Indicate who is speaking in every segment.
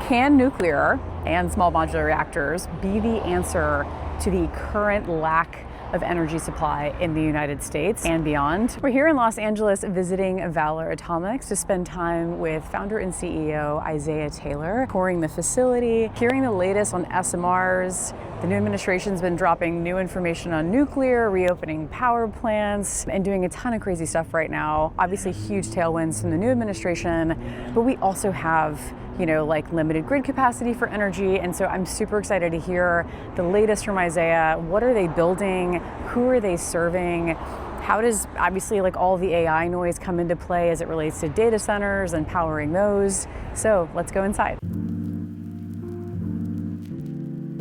Speaker 1: Can nuclear and small modular reactors be the answer to the current lack of energy supply in the United States and beyond? We're here in Los Angeles visiting Valor Atomics to spend time with founder and CEO Isaiah Taylor, touring the facility, hearing the latest on SMRs. The new administration's been dropping new information on nuclear, reopening power plants, and doing a ton of crazy stuff right now. Obviously huge tailwinds from the new administration, but we also have like limited grid capacity for energy. And so I'm super excited to hear the latest from Isaiah. What are they building? Who are they serving? How does obviously like all the AI noise come into play as it relates to data centers and powering those? So let's go inside.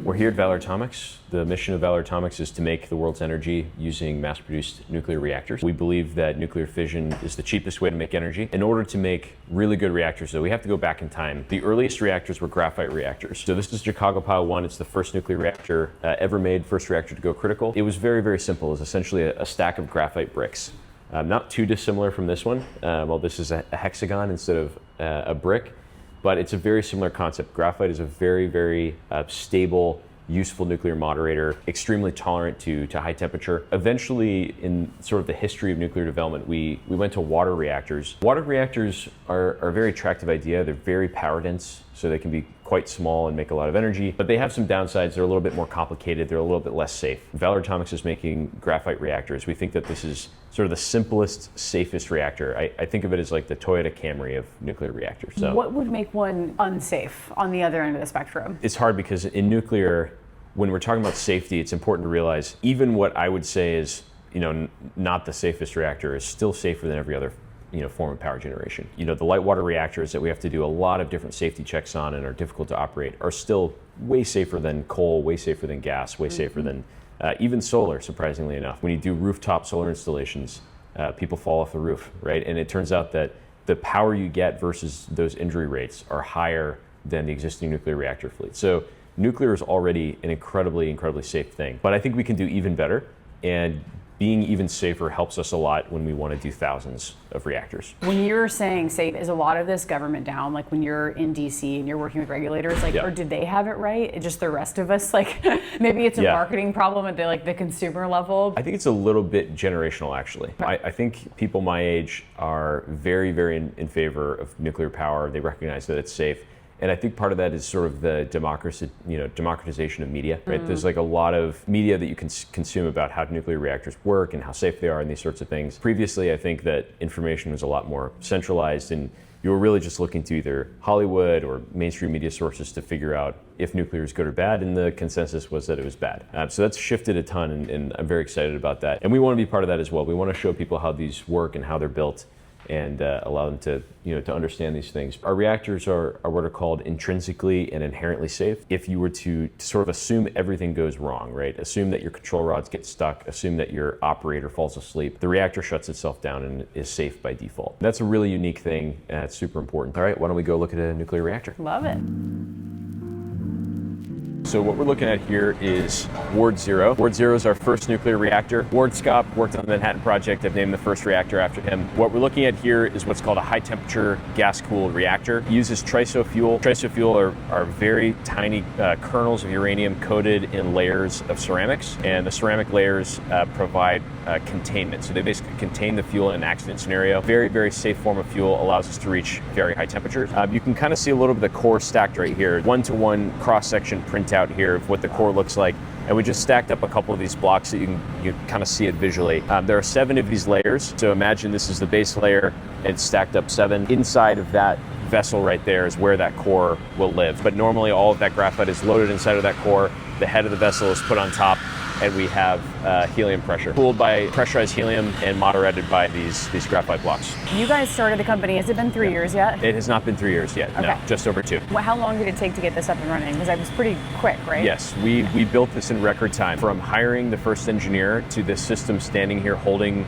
Speaker 2: We're here at Valor Atomics. The mission of Valor Atomics is to make the world's energy using mass-produced nuclear reactors. We believe that nuclear fission is the cheapest way to make energy. In order to make really good reactors, though, we have to go back in time. The earliest reactors were graphite reactors. So this is Chicago Pile 1. It's the first nuclear reactor ever made, first reactor to go critical. It was very, very simple. It was essentially a stack of graphite bricks. Not too dissimilar from this one. Well, this is a hexagon instead of a brick. But it's a very similar concept. Graphite is a very, very stable, useful nuclear moderator, extremely tolerant to high temperature. Eventually, in sort of the history of nuclear development, we went to water reactors. Water reactors are a very attractive idea. They're very power dense, so they can be quite small and make a lot of energy, but they have some downsides. They're a little bit more complicated. They're a little bit less safe. Valor Atomics is making graphite reactors. We think that this is sort of the simplest, safest reactor. I think of it as like the Toyota Camry of nuclear reactors. So
Speaker 1: what would make one unsafe on the other end of the spectrum?
Speaker 2: It's hard because in nuclear, when we're talking about safety, it's important to realize even what I would say is, not the safest reactor is still safer than every other form of power generation. The light water reactors that we have to do a lot of different safety checks on and are difficult to operate are still way safer than coal, way safer than gas, way safer than even solar, surprisingly enough. When you do rooftop solar installations, people fall off the roof, right? And it turns out that the power you get versus those injury rates are higher than the existing nuclear reactor fleet. So nuclear is already an incredibly, incredibly safe thing. But I think we can do even better. And being even safer helps us a lot when we want to do thousands of reactors.
Speaker 1: When you're saying safe, is a lot of this government down? Like when you're in DC and you're working with regulators, or did they have it right? It's just the rest of us, maybe it's a marketing problem at the consumer level.
Speaker 2: I think it's a little bit generational, actually. I think people my age are very, very in favor of nuclear power. They recognize that it's safe. And I think part of that is sort of the democratization of media, right? There's like a lot of media that you can consume about how nuclear reactors work and how safe they are and these sorts of things. Previously, I think that information was a lot more centralized and you were really just looking to either Hollywood or mainstream media sources to figure out if nuclear is good or bad, and the consensus was that it was bad. So that's shifted a ton, and I'm very excited about that. And we want to be part of that as well. We want to show people how these work and how they're built, and allow them to to understand these things. Our reactors are what are called intrinsically and inherently safe. If you were to sort of assume everything goes wrong, right? Assume that your control rods get stuck, assume that your operator falls asleep, the reactor shuts itself down and is safe by default. That's a really unique thing, and it's super important. All right, why don't we go look at a nuclear reactor?
Speaker 1: Love it.
Speaker 2: So what we're looking at here is Ward 0. Ward 0 is our first nuclear reactor. Ward Scott worked on the Manhattan Project. I've named the first reactor after him. What we're looking at here is what's called a high-temperature gas-cooled reactor. It uses TRISO fuel. TRISO fuel are very tiny kernels of uranium coated in layers of ceramics, and the ceramic layers provide containment. So they basically contain the fuel in an accident scenario. Very, very safe form of fuel, allows us to reach very high temperatures. You can kind of see a little bit of the core stacked right here. One-to-one cross-section printout here of what the core looks like, and we just stacked up a couple of these blocks so you can kind of see it visually. There are 7 of these layers, so imagine this is the base layer, it's stacked up 7. Inside of that vessel right there is where that core will live, but normally all of that graphite is loaded inside of that core, the head of the vessel is put on top, and we have helium pressure, cooled by pressurized helium and moderated by these graphite blocks.
Speaker 1: You guys started the company. Has it been 3 years yet?
Speaker 2: It has not been 3 years yet, no, just over 2.
Speaker 1: Well, how long did it take to get this up and running? Because it was pretty quick, right?
Speaker 2: Yes, we built this in record time. From hiring the first engineer to this system standing here holding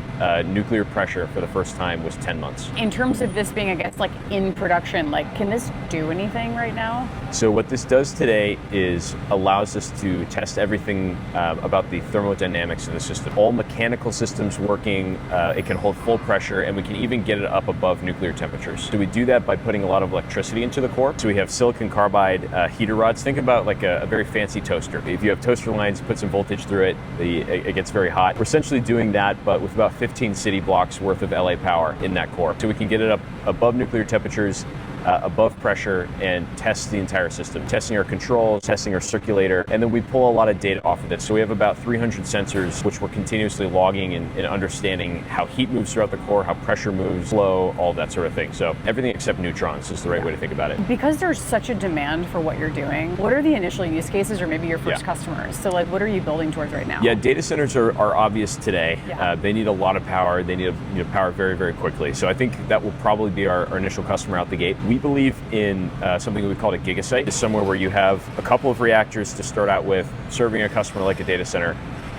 Speaker 2: nuclear pressure for the first time was 10 months.
Speaker 1: In terms of this being, I guess, in production, can this do anything right now?
Speaker 2: So what this does today is allows us to test everything about about the thermodynamics of the system. All mechanical systems working, it can hold full pressure, and we can even get it up above nuclear temperatures. So we do that by putting a lot of electricity into the core. So we have silicon carbide heater rods. Think about like a very fancy toaster. If you have toaster lines, put some voltage through it, it gets very hot. We're essentially doing that, but with about 15 city blocks worth of LA power in that core. So we can get it up above nuclear temperatures, above pressure, and test the entire system, testing our controls, testing our circulator, and then we pull a lot of data off of it. So we have about 300 sensors, which we're continuously logging and understanding how heat moves throughout the core, how pressure moves, flow, all that sort of thing. So everything except neutrons is the right way to think about it.
Speaker 1: Because there's such a demand for what you're doing, what are the initial use cases or maybe your first customers? So like, what are you building towards right now?
Speaker 2: Yeah, data centers are obvious today.
Speaker 1: Yeah.
Speaker 2: They need a lot of power. They need power very, very quickly. So I think that will probably be our initial customer out the gate. We believe in something we call a gigasite. It's somewhere where you have a couple of reactors to start out with, serving a customer like a data center,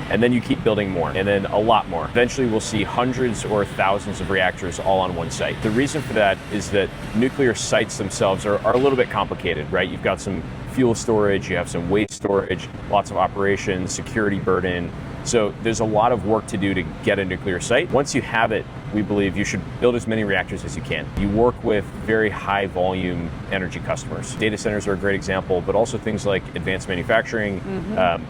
Speaker 2: and then you keep building more, and then a lot more. Eventually we'll see hundreds or thousands of reactors all on one site. The reason for that is that nuclear sites themselves are a little bit complicated, right? You've got some fuel storage, you have some waste storage, lots of operations, security burden. So there's a lot of work to do to get a nuclear site. Once you have it, we believe you should build as many reactors as you can. You work with very high volume energy customers. Data centers are a great example, but also things like advanced manufacturing,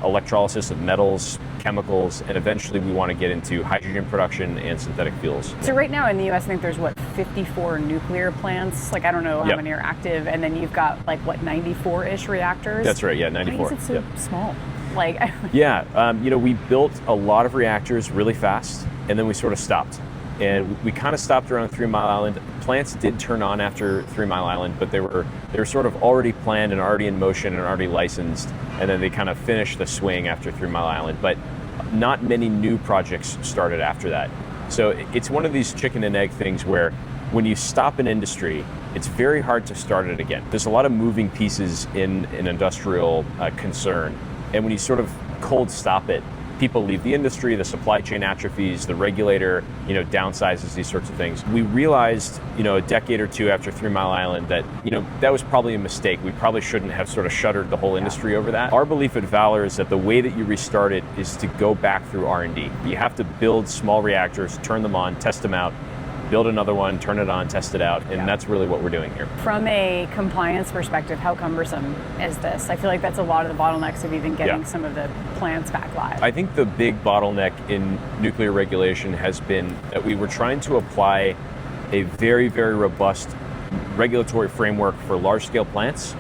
Speaker 2: electrolysis of metals, chemicals, and eventually we want to get into hydrogen production and synthetic fuels.
Speaker 1: So right now in the US, I think there's 54 nuclear plants. Like, I don't know how many are active. And then you've got 94-ish reactors.
Speaker 2: That's right, yeah, 94.
Speaker 1: Why is it so small?
Speaker 2: We built a lot of reactors really fast, and then we sort of stopped. And we kind of stopped around 3 Mile Island. Plants did turn on after 3 Mile Island, but they were sort of already planned and already in motion and already licensed. And then they kind of finished the swing after 3 Mile Island. But not many new projects started after that. So it's one of these chicken and egg things where when you stop an industry, it's very hard to start it again. There's a lot of moving pieces in an industrial concern. And when you sort of cold stop it, people leave the industry, the supply chain atrophies, the regulator, downsizes, these sorts of things. We realized, a decade or two after 3 Mile Island that, that was probably a mistake. We probably shouldn't have sort of shuttered the whole industry over that. Our belief at Valor is that the way that you restart it is to go back through R&D. You have to build small reactors, turn them on, test them out, build another one, turn it on, test it out, and that's really what we're doing here.
Speaker 1: From a compliance perspective, how cumbersome is this? I feel like that's a lot of the bottlenecks of even getting some of the plants back live.
Speaker 2: I think the big bottleneck in nuclear regulation has been that we were trying to apply a very, very robust regulatory framework for large-scale plants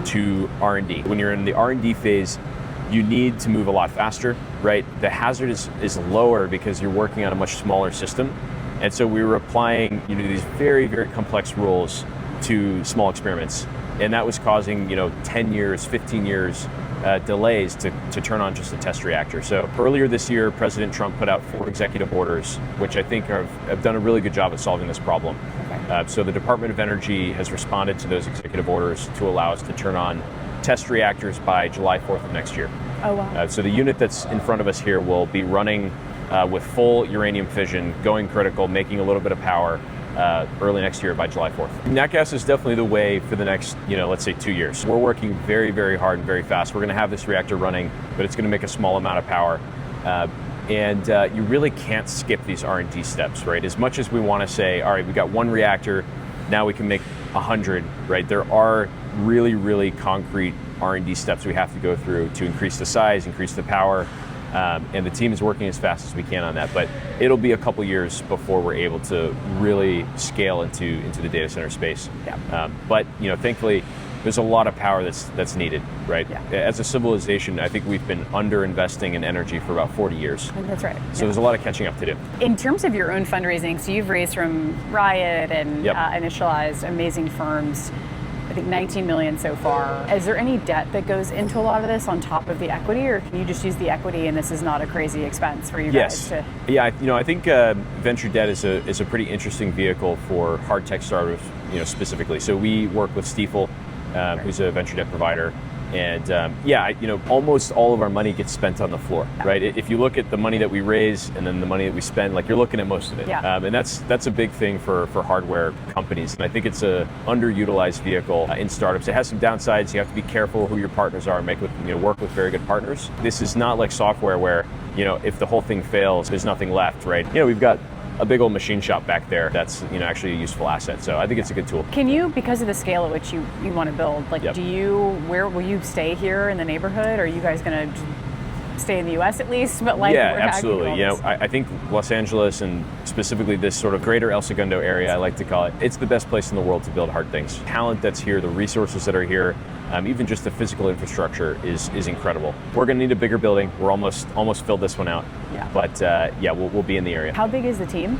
Speaker 2: to R&D. When you're in the R&D phase, you need to move a lot faster, right? The hazard is lower because you're working on a much smaller system. And so we were applying, these very, very complex rules to small experiments. And that was causing, 10 years, 15 years delays to turn on just a test reactor. So earlier this year, President Trump put out 4 executive orders, which I think have done a really good job of solving this problem. Okay. So the Department of Energy has responded to those executive orders to allow us to turn on test reactors by July 4th of next year.
Speaker 1: Oh, wow.
Speaker 2: So the unit that's in front of us here will be running with full uranium fission, going critical, making a little bit of power early next year by July 4th. Nat gas is definitely the way for the next, let's say 2 years. We're working very, very hard and very fast. We're going to have this reactor running, but it's going to make a small amount of power. And you really can't skip these R&D steps, right? As much as we want to say, all right, we got 1 reactor, now we can make 100, right? There are really, really concrete R&D steps we have to go through to increase the size, increase the power. And the team is working as fast as we can on that, but it'll be a couple years before we're able to really scale into the data center space.
Speaker 1: Yeah.
Speaker 2: But thankfully, there's a lot of power that's needed, right? Yeah. As a civilization, I think we've been under-investing in energy for about 40 years.
Speaker 1: That's right.
Speaker 2: So there's a lot of catching up to do.
Speaker 1: In terms of your own fundraising, so you've raised from Riot and initialized amazing firms. I think 19 million so far. Is there any debt that goes into a lot of this on top of the equity, or can you just use the equity and this is not a crazy expense for you guys to?
Speaker 2: Yeah, I think venture debt is a pretty interesting vehicle for hard tech startups, specifically. So we work with Stifel who's a venture debt provider. And almost all of our money gets spent on the floor, right? If you look at the money that we raise and then the money that we spend, like you're looking at most of it. And that's a big thing for hardware companies. And I think it's a underutilized vehicle in startups. It has some downsides. You have to be careful who your partners are and work with very good partners. This is not like software where, if the whole thing fails, there's nothing left, right? We've got a big old machine shop back there that's actually a useful asset. So I think it's a good tool.
Speaker 1: Can you, because of the scale at which you want to build, where will you stay here in the neighborhood? Or are you guys going to stay in the US at least? But
Speaker 2: absolutely. I think Los Angeles, and specifically this sort of greater El Segundo area, I like to call it, it's the best place in the world to build hard things. Talent that's here, the resources that are here, even just the physical infrastructure is incredible. We're going to need a bigger building. We're almost filled this one out. But we'll be in the area.
Speaker 1: How big is the team?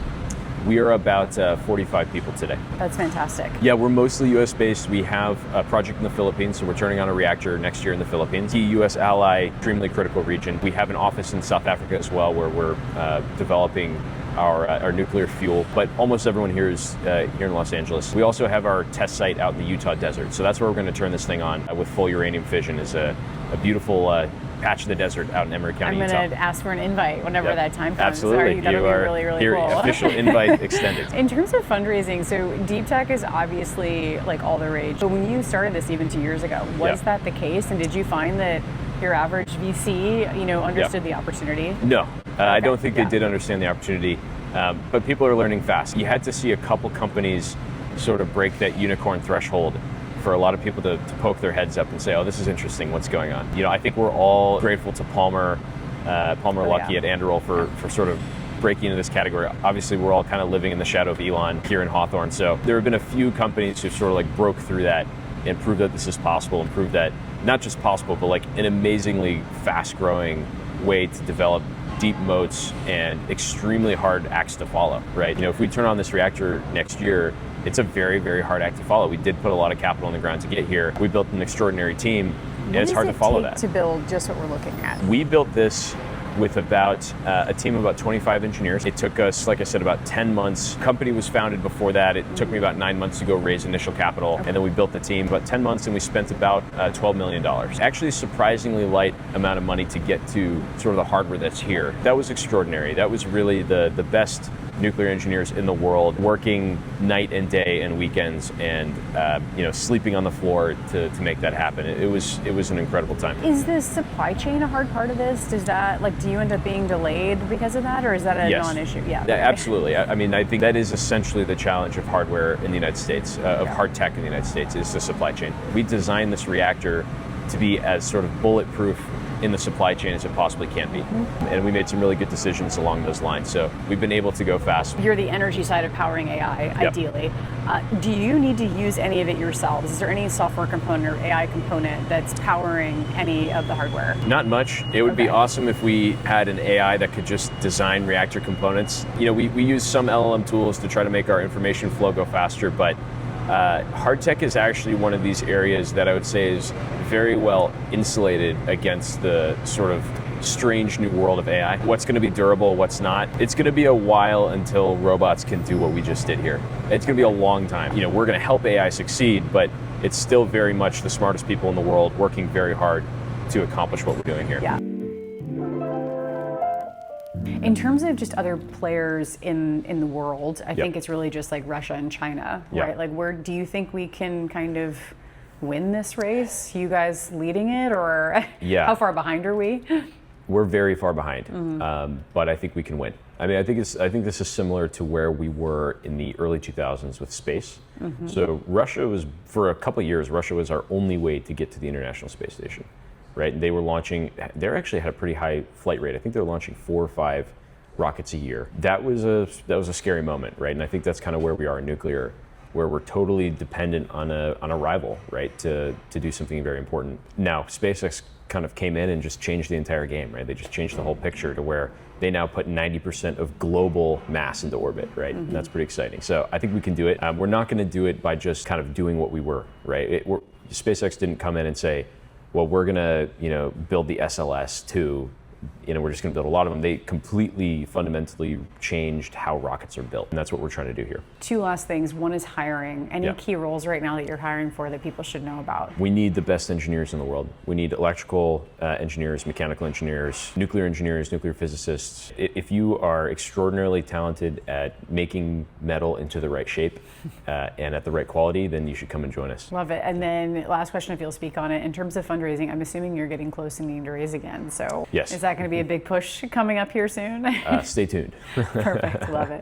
Speaker 2: We are about 45 people today.
Speaker 1: That's fantastic.
Speaker 2: Yeah, we're mostly US based. We have a project in the Philippines, so we're turning on a reactor next year in the Philippines. Key US ally, extremely critical region. We have an office in South Africa as well, where we're developing our nuclear fuel, but almost everyone here is here in Los Angeles. We also have our test site out in the Utah desert, so that's where we're going to turn this thing on with full uranium fission. Is a beautiful patch of the desert out in Emery County,
Speaker 1: Utah. I'm going to ask for an invite whenever that time comes.
Speaker 2: Absolutely.
Speaker 1: That'll be really, really
Speaker 2: your
Speaker 1: cool.
Speaker 2: Official invite extended.
Speaker 1: In terms of fundraising, so deep tech is obviously like all the rage. But when you started this even 2 years ago, was that the case? And did you find that your average VC, understood the opportunity?
Speaker 2: No, I don't think they did understand the opportunity. But people are learning fast. You had to see a couple companies sort of break that unicorn threshold for a lot of people to poke their heads up and say, oh, this is interesting, what's going on? I think we're all grateful to Palmer Luckey at Anduril for sort of breaking into this category. Obviously, we're all kind of living in the shadow of Elon here in Hawthorne. So there have been a few companies who sort of like broke through that and proved that this is possible, and proved that not just possible, but like an amazingly fast growing way to develop deep moats and extremely hard acts to follow, right? If we turn on this reactor next year, it's a very, very hard act to follow. We did put a lot of capital on the ground to get here. We built an extraordinary team, and it's hard to follow that.
Speaker 1: To build just what we're looking at?
Speaker 2: We built this with about a team of about 25 engineers. It took us, like I said, about 10 months. The company was founded before that. It took me about 9 months to go raise initial capital, and then we built the team. About 10 months, and we spent about $12 million. Actually, a surprisingly light amount of money to get to sort of the hardware that's here. That was extraordinary. That was really the best nuclear engineers in the world, working night and day and weekends, and sleeping on the floor to make that happen. It was an incredible time.
Speaker 1: Is the supply chain a hard part of this? Does that, do you end up being delayed because of that, or is that a non-issue? Yeah,
Speaker 2: absolutely. I mean, I think that is essentially the challenge of hardware in the United States, of hard tech in the United States, is the supply chain. We designed this reactor to be as sort of bulletproof in the supply chain as it possibly can be. And we made some really good decisions along those lines. So we've been able to go fast.
Speaker 1: You're the energy side of powering AI, ideally. Do you need to use any of it yourselves? Is there any software component or AI component that's powering any of the hardware?
Speaker 2: Not much. It would be awesome if we had an AI that could just design reactor components. We use some LLM tools to try to make our information flow go faster, but hard tech is actually one of these areas that I would say is very well insulated against the sort of strange new world of AI. What's going to be durable, what's not. It's going to be a while until robots can do what we just did here. It's going to be a long time. We're going to help AI succeed, but it's still very much the smartest people in the world working very hard to accomplish what we're doing here.
Speaker 1: Yeah. In terms of just other players in the world, I think it's really just like Russia and China, right? Like, where do you think we can kind of win this race? You guys leading it, or how far behind are we?
Speaker 2: We're very far behind, but I think we can win. I mean, I think this is similar to where we were in the early 2000s with space. So Russia was, for a couple of years, Russia was our only way to get to the International Space Station. Right, and they actually had a pretty high flight rate. I think they were launching 4 or 5 rockets a year. That was a scary moment, right? And I think that's kind of where we are in nuclear, where we're totally dependent on a rival, right, to do something very important. Now, SpaceX kind of came in and just changed the entire game, right? They just changed the whole picture to where they now put 90% of global mass into orbit, right? And that's pretty exciting. So I think we can do it. We're not going to do it by just kind of doing what we were, right? SpaceX didn't come in and say, well, we're going to, build the SLS to we're just going to build a lot of them. They completely, fundamentally changed how rockets are built. And that's what we're trying to do here.
Speaker 1: Two last things. One is hiring. Any
Speaker 2: Yeah.
Speaker 1: key roles right now that you're hiring for that people should know about?
Speaker 2: We need the best engineers in the world. We need electrical engineers, mechanical engineers, nuclear physicists. If you are extraordinarily talented at making metal into the right shape and at the right quality, then you should come and join us.
Speaker 1: Love it. And then last question, if you'll speak on it. In terms of fundraising, I'm assuming you're getting close and needing to raise again. So
Speaker 2: Yes.
Speaker 1: is that going to be a big push coming up here soon?
Speaker 2: Stay tuned.
Speaker 1: Perfect. Love it.